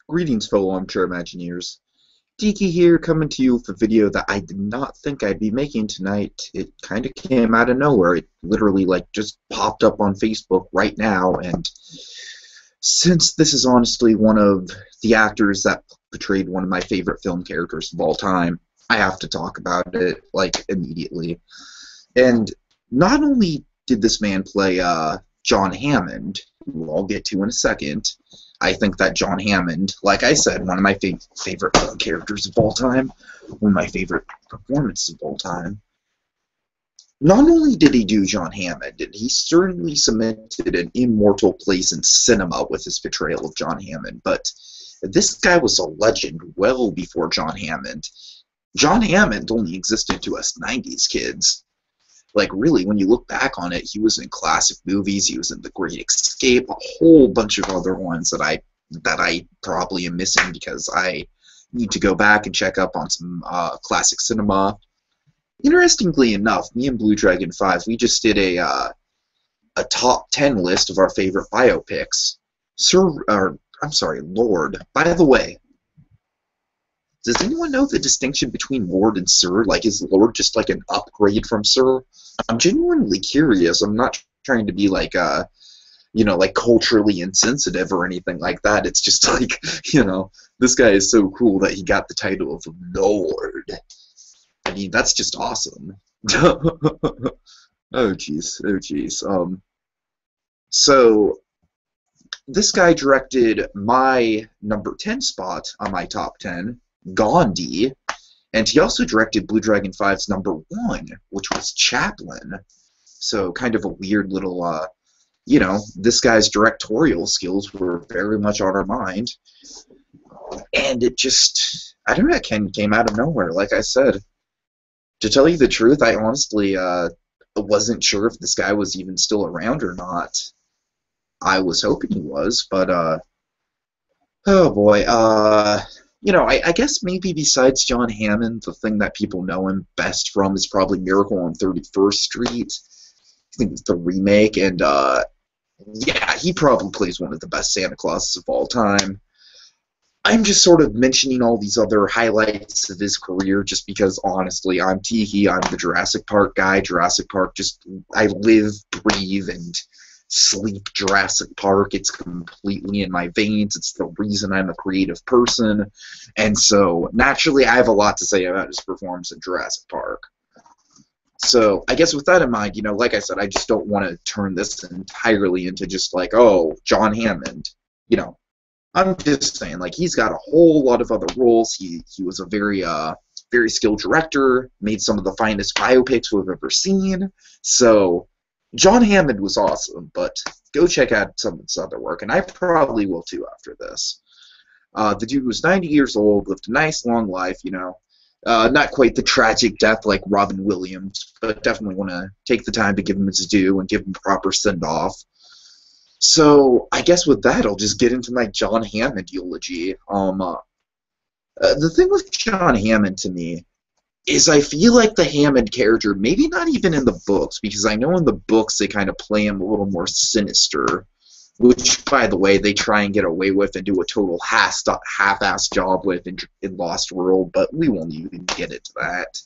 Greetings, fellow armchair Imagineers. Tiki here, coming to you with a video that I did not think I'd be making tonight. It kind of came out of nowhere. It literally, just popped up on Facebook right now, and since this is honestly one of the actors that portrayed one of my favorite film characters of all time, I have to talk about it, immediately. And not only did this man play, John Hammond, who I'll get to in a second. I think that John Hammond, like I said, one of my favorite film characters of all time, one of my favorite performances of all time. Not only did he do John Hammond, and he certainly cemented an immortal place in cinema with his portrayal of John Hammond, but this guy was a legend well before John Hammond. John Hammond only existed to us 90s kids. Really, when you look back on it, he was in classic movies, he was in The Great Escape, a whole bunch of other ones that I probably am missing because I need to go back and check up on some classic cinema. Interestingly enough, me and Blue Dragon 5, we just did a top 10 list of our favorite biopics. Lord. By the way, does anyone know the distinction between Lord and Sir? Is Lord just an upgrade from Sir? I'm genuinely curious. I'm not trying to be culturally insensitive or anything like that. It's just this guy is so cool that he got the title of Lord. I mean, that's just awesome. Oh jeez, oh jeez. So this guy directed my number 10 spot on my top 10. Gandhi, and he also directed Blue Dragon 5's number 1, which was Chaplin. So kind of a weird little, this guy's directorial skills were very much on our mind. And it just, I don't know, it came out of nowhere, like I said. To tell you the truth, I honestly wasn't sure if this guy was even still around or not. I was hoping he was, but, oh boy, I guess maybe besides John Hammond, the thing that people know him best from is probably Miracle on 31st Street. I think it's the remake, and, yeah, he probably plays one of the best Santa Clauses of all time. I'm just sort of mentioning all these other highlights of his career just because, honestly, I'm Tiki, I'm the Jurassic Park guy. Jurassic Park I live, breathe, and sleep Jurassic Park. It's completely in my veins. It's the reason I'm a creative person. And so, naturally, I have a lot to say about his performance in Jurassic Park. So, I guess with that in mind, like I said, I just don't want to turn this entirely into just oh, John Hammond. I'm just saying, he's got a whole lot of other roles. He was a very skilled director, made some of the finest biopics we've ever seen. So, John Hammond was awesome, but go check out some of his other work, and I probably will too after this. The dude was 90 years old, lived a nice long life, not quite the tragic death like Robin Williams, but definitely want to take the time to give him his due and give him proper send-off. So I guess with that, I'll just get into my John Hammond eulogy. The thing with John Hammond to me is I feel like the Hammond character, maybe not even in the books, because I know in the books they kind of play him a little more sinister, which, by the way, they try and get away with and do a total half-assed job with in Lost World, but we won't even get into that.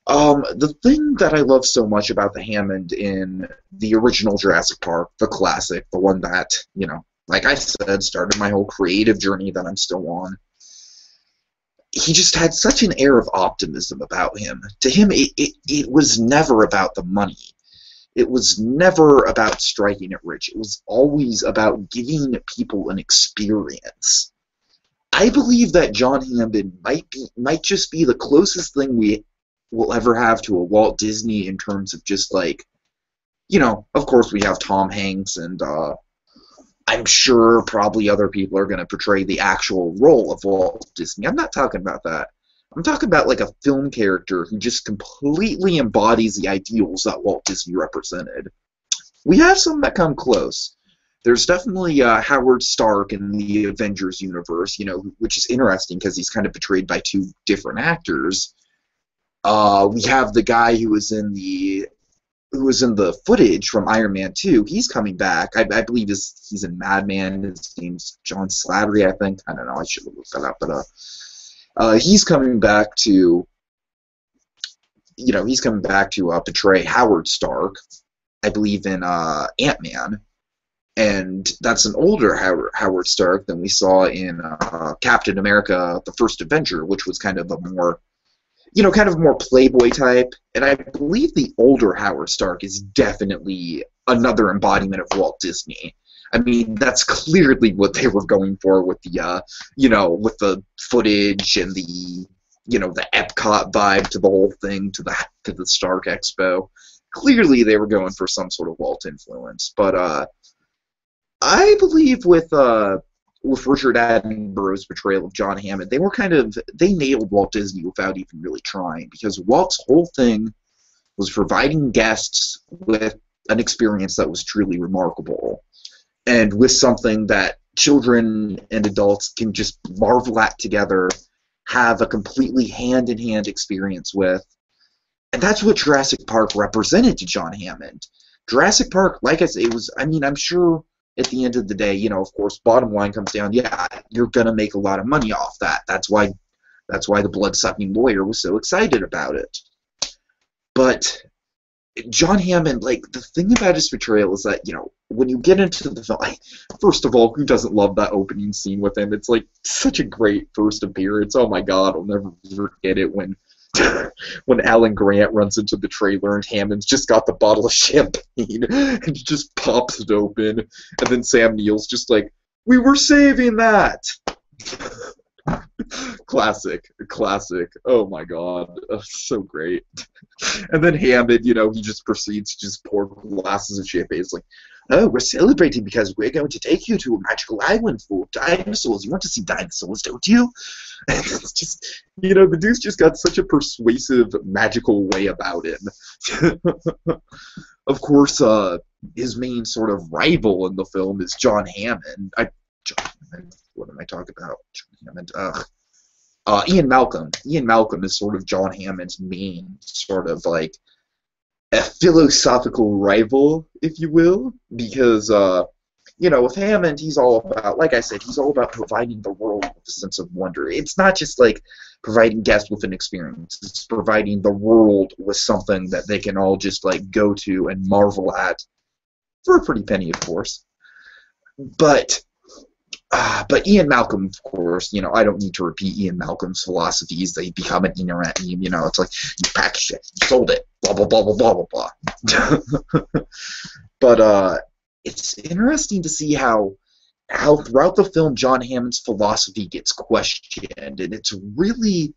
The thing that I love so much about the Hammond in the original Jurassic Park, the classic, the one that, like I said, started my whole creative journey that I'm still on, he just had such an air of optimism about him. To him, it was never about the money. It was never about striking it rich. It was always about giving people an experience. I believe that John Hammond might just be the closest thing we will ever have to a Walt Disney in terms of just of course we have Tom Hanks and I'm sure probably other people are going to portray the actual role of Walt Disney. I'm not talking about that. I'm talking about a film character who just completely embodies the ideals that Walt Disney represented. We have some that come close. There's definitely Howard Stark in the Avengers universe, which is interesting because he's kind of portrayed by two different actors. We have the guy who was in the who was in the footage from Iron Man 2, he's coming back. I believe he's in Mad Men. His name's John Slattery, I think. I don't know. I should have looked that up, but he's coming back to, portray Howard Stark, I believe, in Ant-Man. And that's an older Howard Stark than we saw in Captain America: The First Avenger, which was kind of a more, more playboy type. And I believe the older Howard Stark is definitely another embodiment of Walt Disney. I mean, that's clearly what they were going for with the, with the footage and the, the Epcot vibe to the whole thing, to the Stark Expo. Clearly, they were going for some sort of Walt influence, but I believe with Richard Attenborough's portrayal of John Hammond, they nailed Walt Disney without even really trying, because Walt's whole thing was providing guests with an experience that was truly remarkable, and with something that children and adults can just marvel at together, have a completely hand-in-hand experience with. And that's what Jurassic Park represented to John Hammond. Jurassic Park, like I said, I'm sure at the end of the day, of course, bottom line comes down, yeah, you're going to make a lot of money off that. That's why the blood-sucking lawyer was so excited about it. But John Hammond, the thing about his portrayal is that, when you get into the film, first of all, who doesn't love that opening scene with him? It's such a great first appearance. Oh my God, I'll never forget it when Alan Grant runs into the trailer and Hammond's just got the bottle of champagne and he just pops it open, and then Sam Neill's just like, "We were saving that." Classic. Oh my God, so great. And then Hammond, he just proceeds to just pour glasses of champagne. It's like, "Oh, we're celebrating because we're going to take you to a magical island full of dinosaurs. You want to see dinosaurs, don't you?" And it's just, the dude's just got such a persuasive, magical way about him. Of course, his main sort of rival in the film is John Hammond. What am I talking about? John Hammond. Ian Malcolm. Ian Malcolm is sort of John Hammond's main sort of a philosophical rival, if you will, because with Hammond, he's all about, like I said, he's all about providing the world with a sense of wonder. It's not just providing guests with an experience. It's providing the world with something that they can all just go to and marvel at for a pretty penny, of course. But Ian Malcolm, of course, I don't need to repeat Ian Malcolm's philosophies. They become an ignorant meme, it's like, you packaged it, you sold it, blah, blah, blah, blah, blah, blah, blah. But it's interesting to see how throughout the film John Hammond's philosophy gets questioned, and it's really,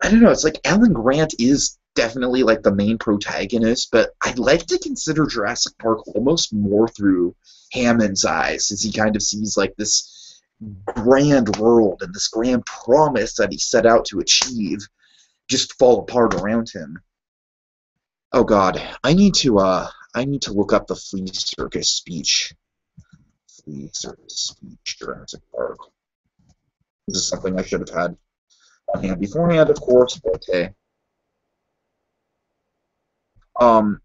I don't know, it's like Alan Grant is definitely the main protagonist, but I'd like to consider Jurassic Park almost more through Hammond's eyes, since he kind of sees this grand world and this grand promise that he set out to achieve just fall apart around him. Oh God, I need to look up the Flea Circus speech. Flea Circus speech, Jurassic Park. This is something I should have had on hand beforehand, of course, but hey. I'll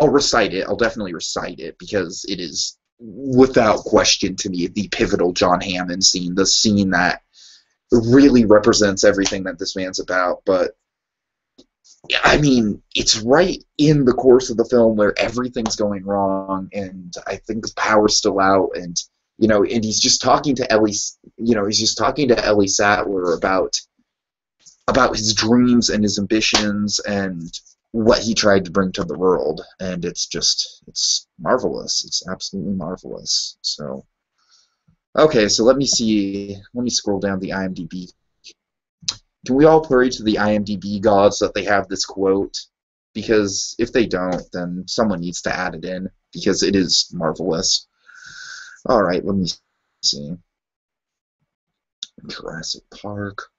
recite it. I'll definitely recite it, because it is, without question, to me, the pivotal John Hammond scene, the scene that really represents everything that this man's about. But I mean, it's right in the course of the film where everything's going wrong, and I think the power's still out, and and he's just talking to Ellie. He's just talking to Ellie Sattler about his dreams and his ambitions and what he tried to bring to the world, and it's marvelous. It's absolutely marvelous. So, okay, so let me scroll down the IMDb. Can we all pray to the IMDb gods that they have this quote? Because if they don't, then someone needs to add it in, because it is marvelous. All right, let me see. Jurassic Park.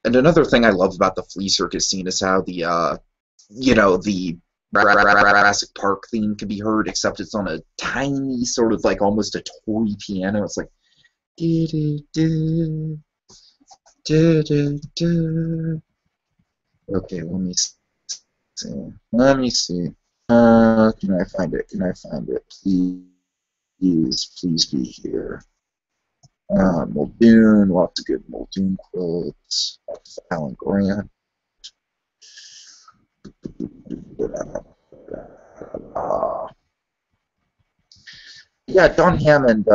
And another thing I love about the Flea Circus scene is how the Jurassic Park theme can be heard, except it's on a tiny sort of almost a toy piano. It's like, okay, let me see. Can I find it? Can I find it? Please be here. Muldoon, lots of good Muldoon quotes. Alan Grant. Uh, yeah, John Hammond.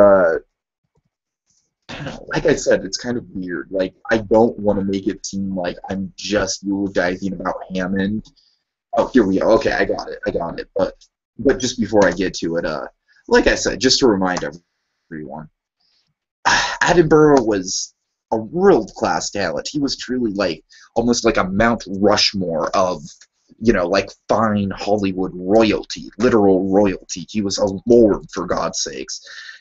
Like I said, it's kind of weird. Like, I don't want to make it seem like I'm just eulogizing about Hammond. Oh, here we go. Okay, I got it. I got it. But just before I get to it, like I said, just to remind everyone, Attenborough was a world-class talent. He was truly like almost like a Mount Rushmore of, like fine Hollywood royalty, literal royalty. He was a lord, for God's sakes.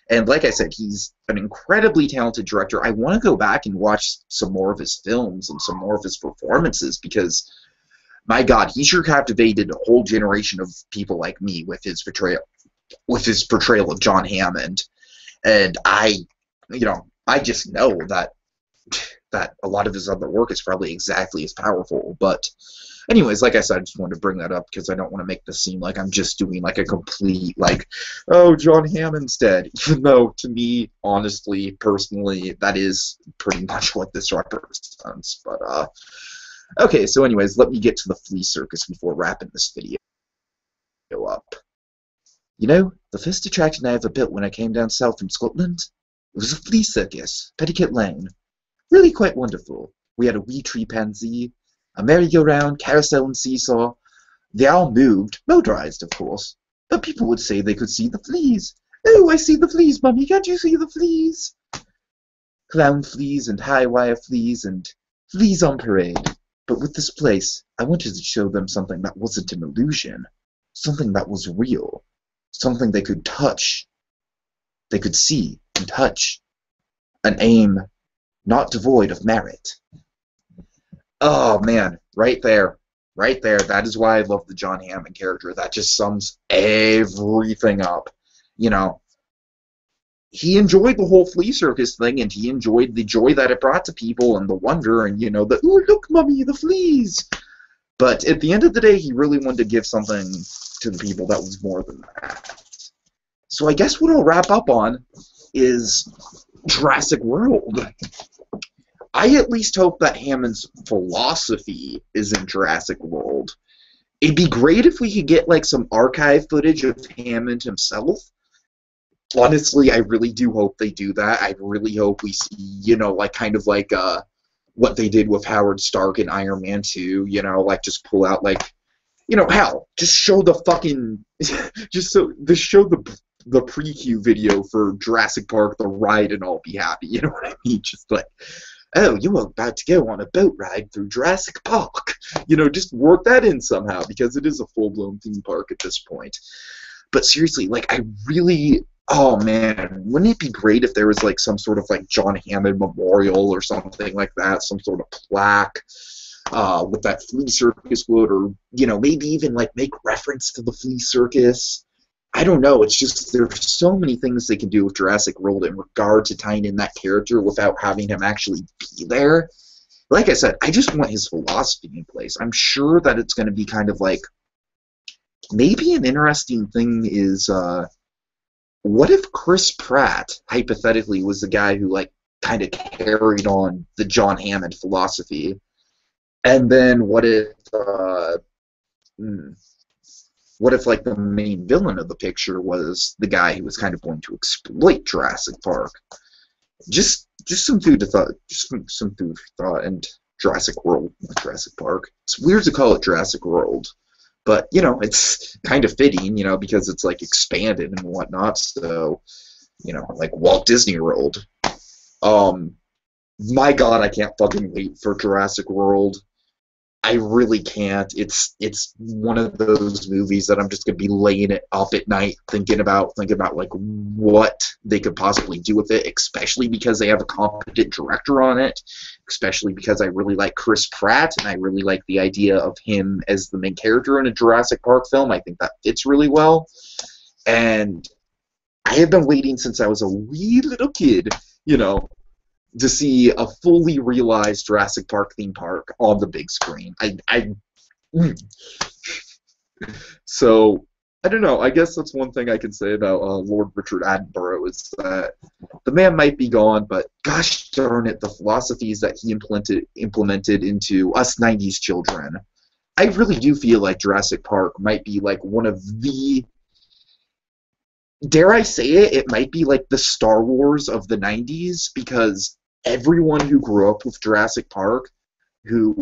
And like I said, he's an incredibly talented director. I want to go back and watch some more of his films and some more of his performances because, my God, he sure captivated a whole generation of people like me with his portrayal of John Hammond. And I just know that a lot of his other work is probably exactly as powerful. But anyways, like I said, I just wanted to bring that up because I don't want to make this seem like I'm just doing like a complete, like, oh, John Hammond's dead. Even though, to me, honestly, personally, that is pretty much what this represents. But, okay, so anyways, let me get to the flea circus before wrapping this video up. The first attraction I ever built when I came down south from Scotland, it was a flea circus, Petticoat Lane. Really quite wonderful. We had a wee tree pansy, a merry-go-round, carousel and seesaw. They all moved, motorized, of course, but people would say they could see the fleas. Oh, I see the fleas, Mummy, can't you see the fleas? Clown fleas and high-wire fleas and fleas on parade. But with this place, I wanted to show them something that wasn't an illusion, something that was real, something they could touch, they could see and touch, an aim not devoid of merit. Oh, man, right there, that is why I love the John Hammond character. That just sums everything up. He enjoyed the whole flea circus thing, and he enjoyed the joy that it brought to people, and the wonder, and, the, ooh, look, Mummy, the fleas! But at the end of the day, he really wanted to give something to the people that was more than that. So I guess what I'll wrap up on is Jurassic World. I at least hope that Hammond's philosophy is in Jurassic World. It'd be great if we could get, like, some archive footage of Hammond himself. Honestly, I really do hope they do that. I really hope we see, like, kind of like, what they did with Howard Stark in Iron Man 2, like, just pull out, like, hell, just show the fucking, just show the pre-Q video for Jurassic Park, the ride, and I'll be happy, you know what I mean? Just like, oh, you were about to go on a boat ride through Jurassic Park. Just work that in somehow, because it is a full-blown theme park at this point. But seriously, like, I really, oh man, wouldn't it be great if there was, like, some sort of, like, John Hammond memorial or something like that, some sort of plaque with that flea circus wood, or, maybe even, like, make reference to the flea circus. I don't know, it's just, there's so many things they can do with Jurassic World in regard to tying in that character without having him actually be there. Like I said, I just want his philosophy in place. I'm sure that it's going to be kind of like, maybe an interesting thing is, what if Chris Pratt, hypothetically, was the guy who, like, kind of carried on the John Hammond philosophy? And then what if, like, the main villain of the picture was the guy who was kind of going to exploit Jurassic Park? Just some food to thought. Just some food for thought. And Jurassic World, not Jurassic Park. It's weird to call it Jurassic World, but it's kind of fitting, because it's like expanded and whatnot. So, like Walt Disney World. My God, I can't fucking wait for Jurassic World. I really can't. It's one of those movies that I'm just gonna be laying it up at night thinking about like what they could possibly do with it, especially because they have a competent director on it, especially because I really like Chris Pratt and I really like the idea of him as the main character in a Jurassic Park film. I think that fits really well. And I have been waiting since I was a wee little kid, to see a fully realized Jurassic Park theme park on the big screen. So I don't know. I guess that's one thing I can say about Lord Richard Attenborough is that the man might be gone, but gosh darn it, the philosophies that he implemented into us '90s children. I really do feel like Jurassic Park might be like one of the, dare I say it, it might be like the Star Wars of the '90s, because everyone who grew up with Jurassic Park, who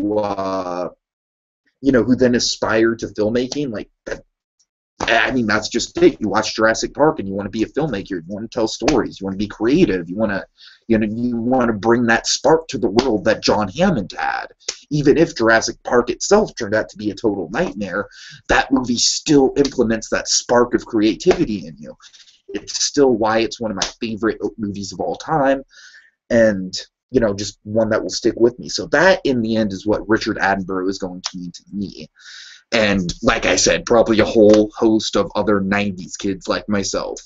who then aspired to filmmaking, like that. I mean, that's just it. You watch Jurassic Park and you want to be a filmmaker. You want to tell stories. You want to be creative. You want to, you want to bring that spark to the world that John Hammond had. Even if Jurassic Park itself turned out to be a total nightmare, that movie still implements that spark of creativity in you. It's still why it's one of my favorite movies of all time, and just one that will stick with me. So that, in the end, is what Richard Attenborough is going to mean to me. And like I said, probably a whole host of other '90s kids like myself.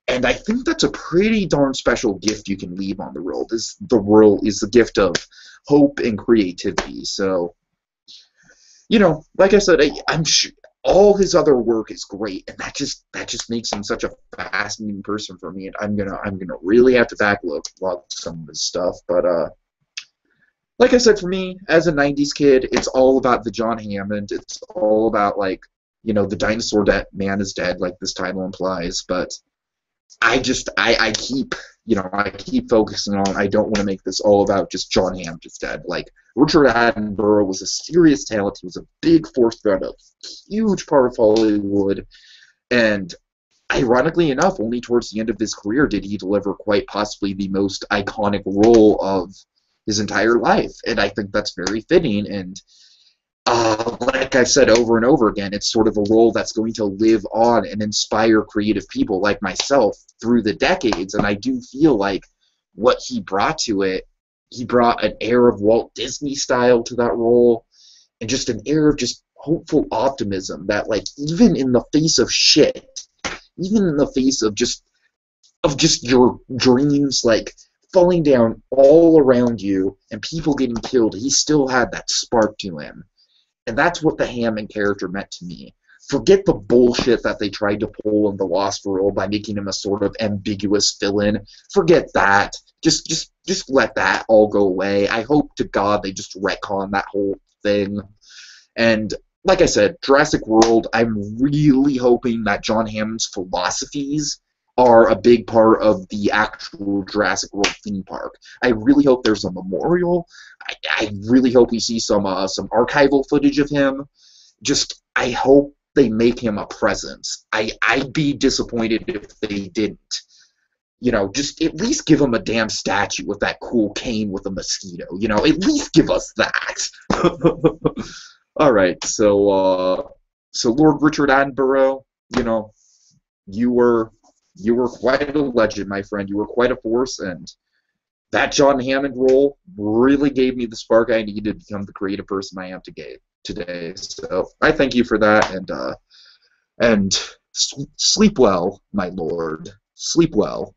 And I think that's a pretty darn special gift you can leave on the world. Is the gift of hope and creativity. So, like I said, I'm sure all his other work is great, and that just makes him such a fascinating person for me. And I'm gonna really have to backlog some of his stuff, but like I said, for me, as a '90s kid, it's all about the John Hammond. It's all about, like, the dinosaur man is dead, like this title implies. But I keep focusing on, I don't want to make this all about just John Hammond is dead. Like, Richard Attenborough was a serious talent. He was a big force throughout a huge part of Hollywood. And ironically enough, only towards the end of his career did he deliver quite possibly the most iconic role of his entire life, and I think that's very fitting. And like I've said over and over again, it's sort of a role that's going to live on and inspire creative people like myself through the decades. And I do feel like what he brought to it, he brought an air of Walt Disney style to that role, and just an air of just hopeful optimism that, like, even in the face of shit, even in the face of just your dreams, like, falling down all around you and people getting killed, he still had that spark to him. And that's what the Hammond character meant to me. Forget the bullshit that they tried to pull in The Lost World by making him a sort of ambiguous villain. Forget that. Just let that all go away. I hope to God they just retcon that whole thing. And like I said, Jurassic World, I'm really hoping that John Hammond's philosophies are a big part of the actual Jurassic World theme park. I really hope there's a memorial. I really hope we see some archival footage of him. Just, I hope they make him a presence. I'd be disappointed if they didn't. Just at least give him a damn statue with that cool cane with a mosquito. At least give us that. All right, so Lord Richard Attenborough, you were quite a legend, my friend. You were quite a force, and that John Hammond role really gave me the spark I needed to become the creative person I am today. So I thank you for that, and sleep well, my lord. Sleep well.